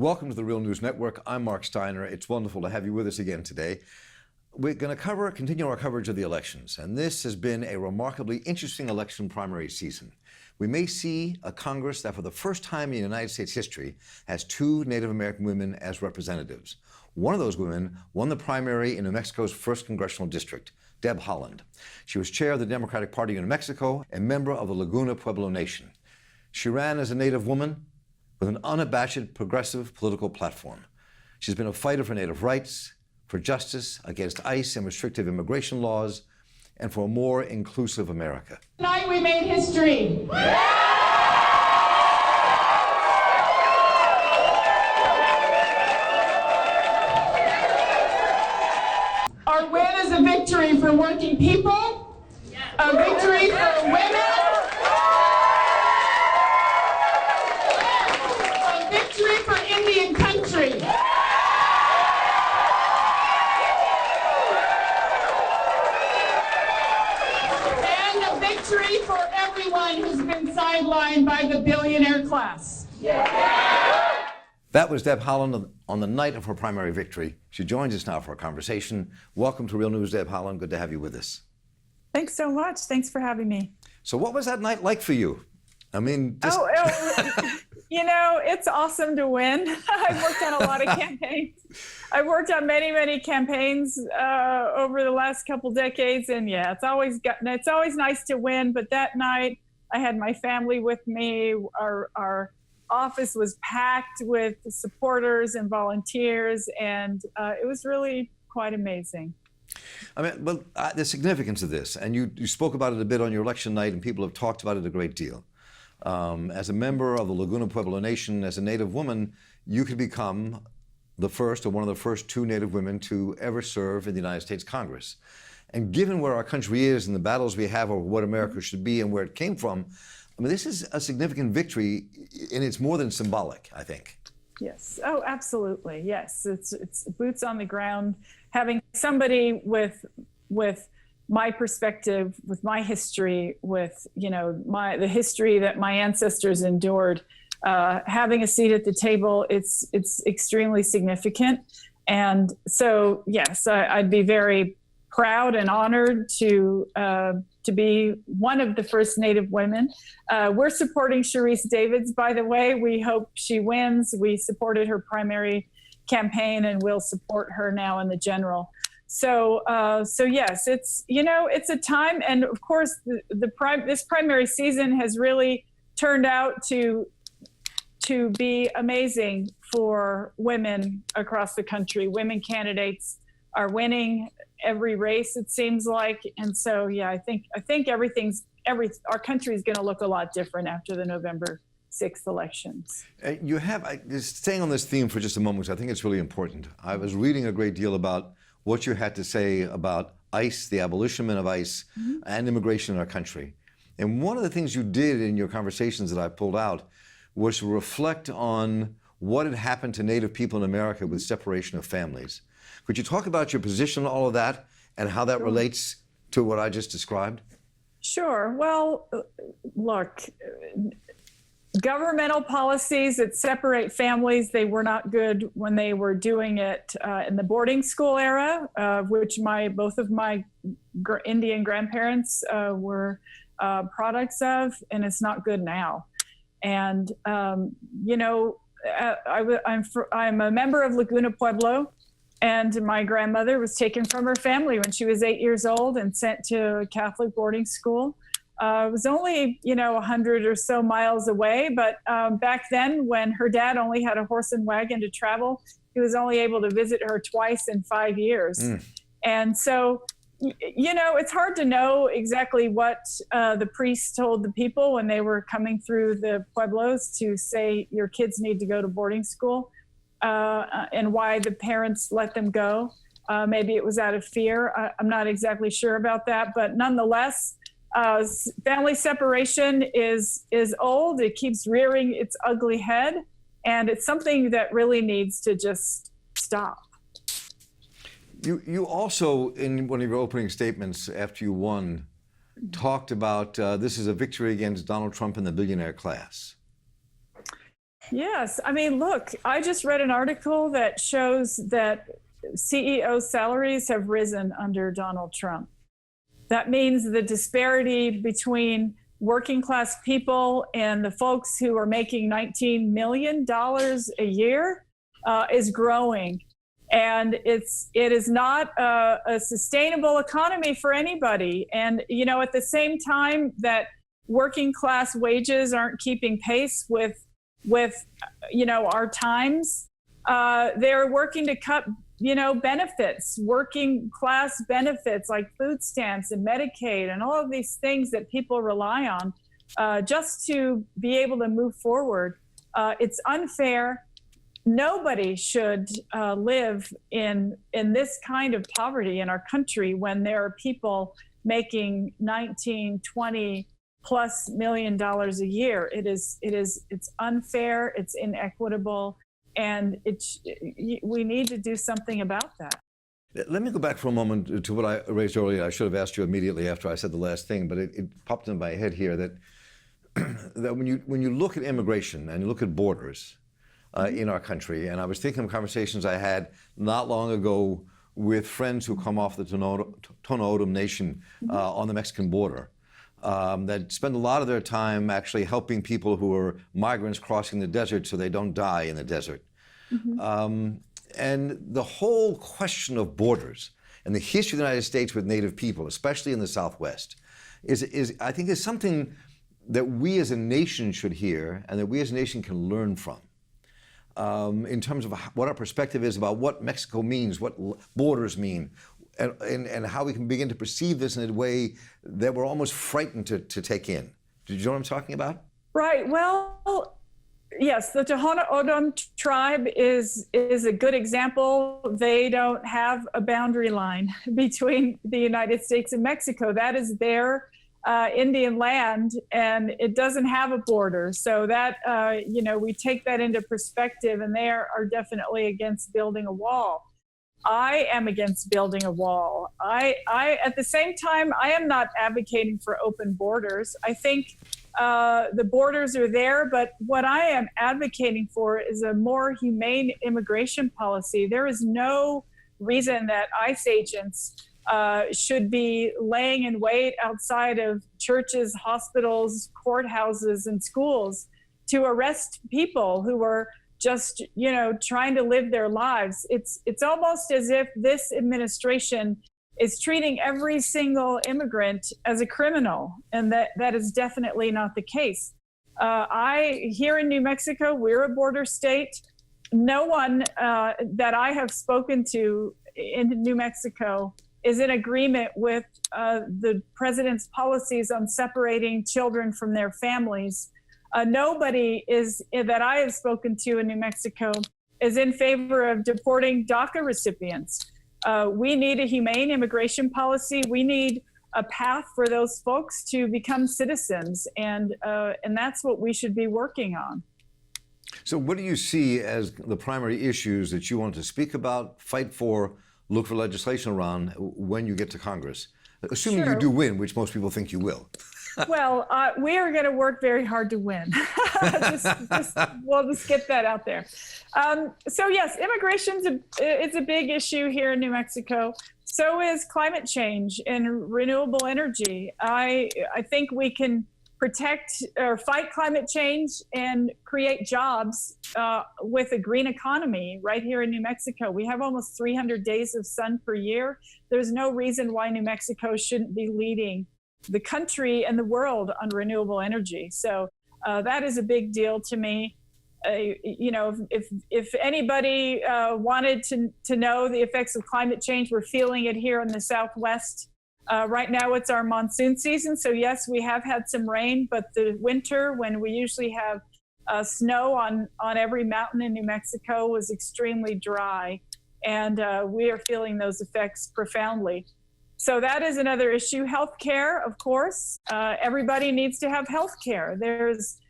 Welcome to the Real News Network. I'm Mark Steiner. It's wonderful to have you with us again today. We're going to continue our coverage of the elections, and this has been a remarkably interesting election primary season. We may see a Congress that for the first time in United States history has two Native American women as representatives. One of those women won the primary in New Mexico's 1st Congressional District, Deb Haaland. She was chair of the Democratic Party in New Mexico and member of the Laguna Pueblo Nation. She ran as a Native woman with an unabashed progressive political platform. She's been a fighter for Native rights, for justice, against ICE and restrictive immigration laws, and for a more inclusive America. Tonight we made history. Our win is a victory for working people, a victory for women, a victory for Indian country. And a victory for everyone who's been sidelined by the billionaire class. That was Deb Haaland on the night of her primary victory. She joins us now for a conversation. Welcome to Real News, Deb Haaland. Good to have you with us. Thanks so much. Thanks for having me. So what was that night like for you? I mean, you know, it's awesome to win. I've worked on a lot of campaigns. I've worked on many campaigns over the last couple decades, and yeah, it's always nice to win. But that night, I had my family with me. Our office was packed with supporters and volunteers, and it was really quite amazing. I mean, well, the significance of this, and you spoke about it a bit on your election night, and people have talked about it a great deal. As a member of the Laguna Pueblo Nation, as a Native woman, you could become the first or one of the first two Native women to ever serve in the United States Congress. And given where our country is and the battles we have over what America should be and where it came from, I mean, this is a significant victory, and it's more than symbolic, I think. Yes. Oh, absolutely. Yes. It's boots on the ground. Having somebody with my perspective, with my history, with the history that my ancestors endured, having a seat at the table, it's extremely significant. And so, yes, I'd be very proud and honored to be one of the first Native women. We're supporting Sharice Davids, by the way. We hope she wins. We supported her primary campaign, and we'll support her now in the general. So yes, it's a time, and of course, this primary season has really turned out to be amazing for women across the country. Women candidates are winning every race, it seems like, and so yeah, I think our country is going to look a lot different after the November 6th elections. Staying on this theme for just a moment, because I think it's really important. I was reading a great deal about what you had to say about ICE, the abolition of ICE, and immigration in our country. And one of the things you did in your conversations that I pulled out was to reflect on what had happened to Native people in America with separation of families. Could you talk about your position on all of that and how that relates to what I just described? Sure. Well, look, governmental policies that separate families, they were not good when they were doing it in the boarding school era, which both of my Indian grandparents were products of, and it's not good now. And, I'm a member of Laguna Pueblo, and my grandmother was taken from her family when she was 8 years old and sent to a Catholic boarding school. It was only, 100 or so miles away, but back then when her dad only had a horse and wagon to travel, he was only able to visit her twice in 5 years. And so, it's hard to know exactly what the priests told the people when they were coming through the pueblos to say your kids need to go to boarding school, and why the parents let them go. Maybe it was out of fear. I'm not exactly sure about that, but nonetheless, family separation is old. It keeps rearing its ugly head, and it's something that really needs to just stop. You also, in one of your opening statements after you won, talked about this is a victory against Donald Trump and the billionaire class. Yes. I mean, look, I just read an article that shows that CEO salaries have risen under Donald Trump. That means the disparity between working class people and the folks who are making $19 million a year is growing. And it is not a sustainable economy for anybody. And, you know, at the same time that working class wages aren't keeping pace with you know, our times, they're working to cut, you know, benefits, working class benefits like food stamps and Medicaid and all of these things that people rely on just to be able to move forward. It's unfair. Nobody should live in this kind of poverty in our country when there are people making 19, 20 plus $1 million a year. It's unfair, it's inequitable, and we need to do something about that. Let me go back for a moment to what I raised earlier. I should have asked you immediately after I said the last thing, but it popped in my head here that that when you look at immigration and you look at borders in our country, and I was thinking of conversations I had not long ago with friends who come off the Tono Odom Nation on the Mexican border, that spend a lot of their time actually helping people who are migrants crossing the desert so they don't die in the desert. And the whole question of borders and the history of the United States with Native people, especially in the Southwest, I think is something that we as a nation should hear and that we as a nation can learn from. In terms of what our perspective is about what Mexico means, what borders mean, and how we can begin to perceive this in a way that we're almost frightened to take in. Do you know what I'm talking about? Right. Well, yes, the Tohono O'odham tribe is a good example. They don't have a boundary line between the United States and Mexico. That is their Indian land, and it doesn't have a border. So that, you know, we take that into perspective, and they are definitely against building a wall. I am against building a wall. I at the same time, I am not advocating for open borders. I think the borders are there, but what I am advocating for is a more humane immigration policy. There is no reason that ICE agents should be laying in wait outside of churches, hospitals, courthouses, and schools to arrest people who are just, you know, trying to live their lives. It's almost as if this administration is treating every single immigrant as a criminal, and that is definitely not the case. Here in New Mexico, we're a border state. No one that I have spoken to in New Mexico is in agreement with the president's policies on separating children from their families. Nobody that I have spoken to in New Mexico is in favor of deporting DACA recipients. We need a humane immigration policy. We need a path for those folks to become citizens, and that's what we should be working on. So what do you see as the primary issues that you want to speak about, fight for, look for legislation around when you get to Congress? Assuming you do win, which most people think you will. Well, we are going to work very hard to win. We'll just get that out there. So yes, immigration is a big issue here in New Mexico. So is climate change and renewable energy. I think we can protect or fight climate change and create jobs with a green economy right here in New Mexico. We have almost 300 days of sun per year. There's no reason why New Mexico shouldn't be leading the country and the world on renewable energy. So that is a big deal to me. You know, if anybody wanted to know the effects of climate change, we're feeling it here in the Southwest. Right now it's our monsoon season. So yes, we have had some rain, but the winter, when we usually have snow on every mountain in New Mexico, was extremely dry. And we are feeling those effects profoundly. So that is another issue. Healthcare, of course. Everybody needs to have healthcare.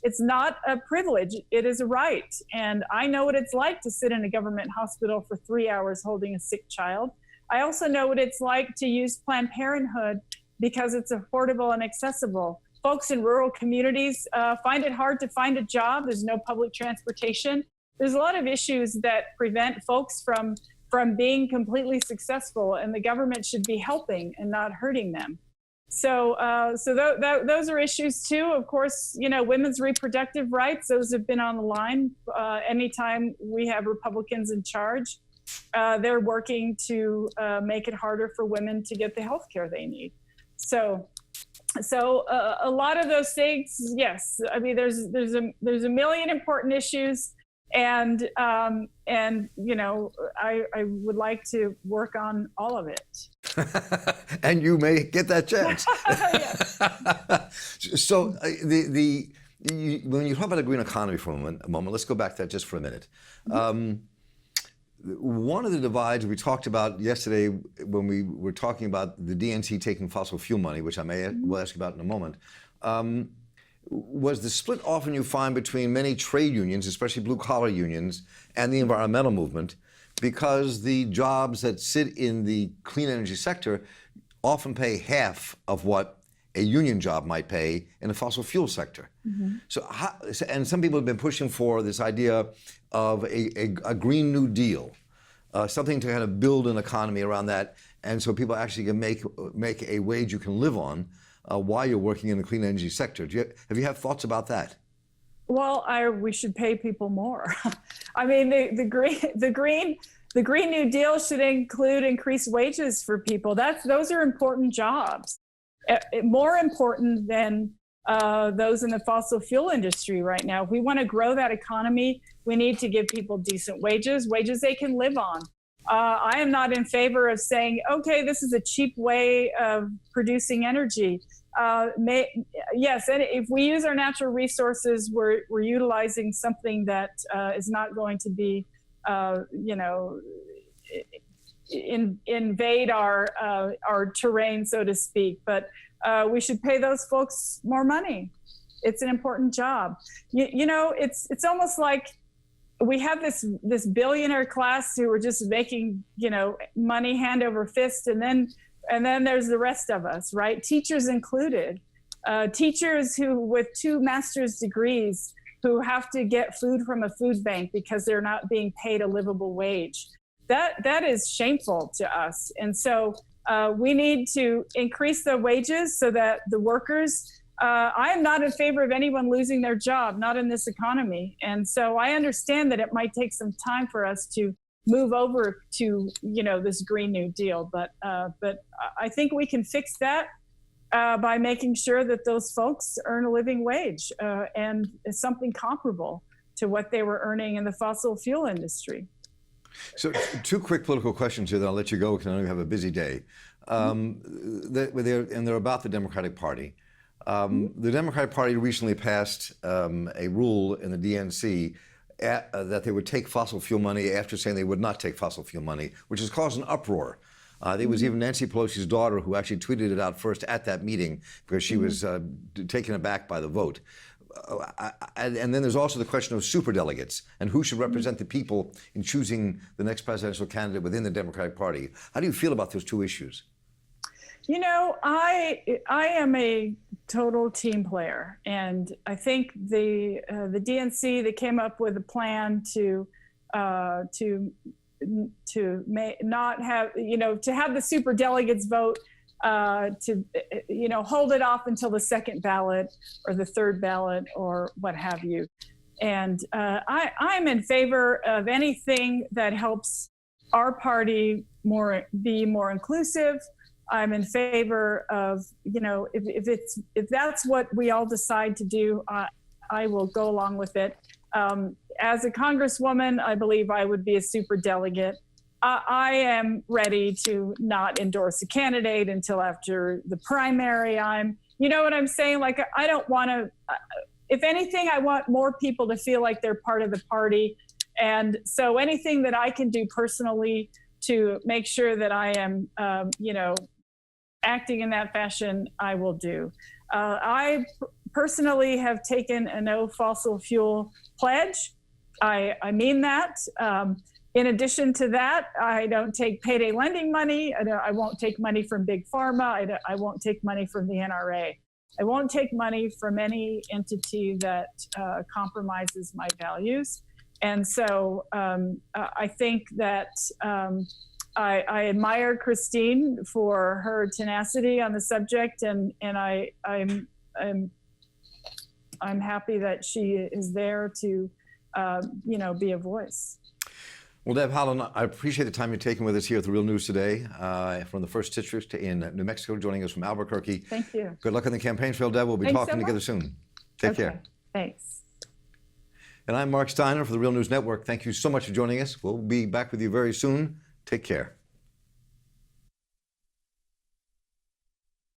It's not a privilege, it is a right. And I know what it's like to sit in a government hospital for 3 hours holding a sick child. I also know what it's like to use Planned Parenthood because it's affordable and accessible. folks in rural communities find it hard to find a job. There's no public transportation. There's a lot of issues that prevent folks from being completely successful, and the government should be helping and not hurting them. So those are issues too. Of course, women's reproductive rights, those have been on the line. Anytime we have Republicans in charge, they're working to make it harder for women to get the health care they need. So a lot of those things, yes. I mean, there's a million important issues, and I would like to work on all of it. And you may get that chance. So when you talk about the green economy for a moment, let's go back to that just for a minute. One of the divides we talked about yesterday when we were talking about the DNC taking fossil fuel money, which I will ask you about in a moment, was the split often you find between many trade unions, especially blue-collar unions, and the environmental movement, because the jobs that sit in the clean energy sector often pay half of what a union job might pay in the fossil fuel sector. And some people have been pushing for this idea of a Green New Deal, something to kind of build an economy around that, and so people actually can make a wage you can live on while you're working in the clean energy sector. Have you thoughts about that? Well, we should pay people more. I mean, the Green New Deal should include increased wages for people. Those are important jobs, more important than those in the fossil fuel industry right now. If we want to grow that economy, we need to give people decent wages they can live on. I am not in favor of saying, okay, this is a cheap way of producing energy. Yes, and if we use our natural resources, we're utilizing something that is not going to be, invade our terrain, so to speak. But we should pay those folks more money. It's an important job. It's almost like we have this billionaire class who are just making money hand over fist, and then there's the rest of us, right? Teachers included. Teachers who with 2 master's degrees who have to get food from a food bank because they're not being paid a livable wage. That is shameful to us. And so we need to increase the wages so that the workers, I am not in favor of anyone losing their job, not in this economy. And so I understand that it might take some time for us to move over to, this Green New Deal. But I think we can fix that by making sure that those folks earn a living wage and something comparable to what they were earning in the fossil fuel industry. So 2 quick political questions here, then I'll let you go because I know you have a busy day. They're about the Democratic Party. The Democratic Party recently passed a rule in the DNC that they would take fossil fuel money after saying they would not take fossil fuel money, which has caused an uproar. It was even Nancy Pelosi's daughter who actually tweeted it out first at that meeting because she was taken aback by the vote. And then there's also the question of superdelegates and who should represent the people in choosing the next presidential candidate within the Democratic Party. How do you feel about those 2 issues? I am a total team player, and I think the DNC, they came up with a plan to not have to have the superdelegates vote, to hold it off until the second ballot or the third ballot or what have you. And I'm in favor of anything that helps our party be more inclusive. I'm in favor of, if that's what we all decide to do, I will go along with it. As a congresswoman, I believe I would be a superdelegate. I am ready to not endorse a candidate until after the primary. You know what I'm saying? Like, I don't want to, if anything, I want more people to feel like they're part of the party. And so anything that I can do personally to make sure that I am, acting in that fashion, I will do. I personally have taken a no fossil fuel pledge. I mean that. In addition to that, I don't take payday lending money. I won't take money from Big Pharma. I won't take money from the NRA. I won't take money from any entity that compromises my values. And so I think that I admire Christine for her tenacity on the subject, and I'm happy that she is there to be a voice. Well, Deb Haaland, I appreciate the time you're taking with us here at The Real News today from the 1st District in New Mexico, joining us from Albuquerque. Thank you. Good luck on the campaign trail, Deb. We'll be Thanks talking so together much. soon. Take care. Thanks. And I'm Mark Steiner for The Real News Network. Thank you so much for joining us. We'll be back with you very soon. Take care.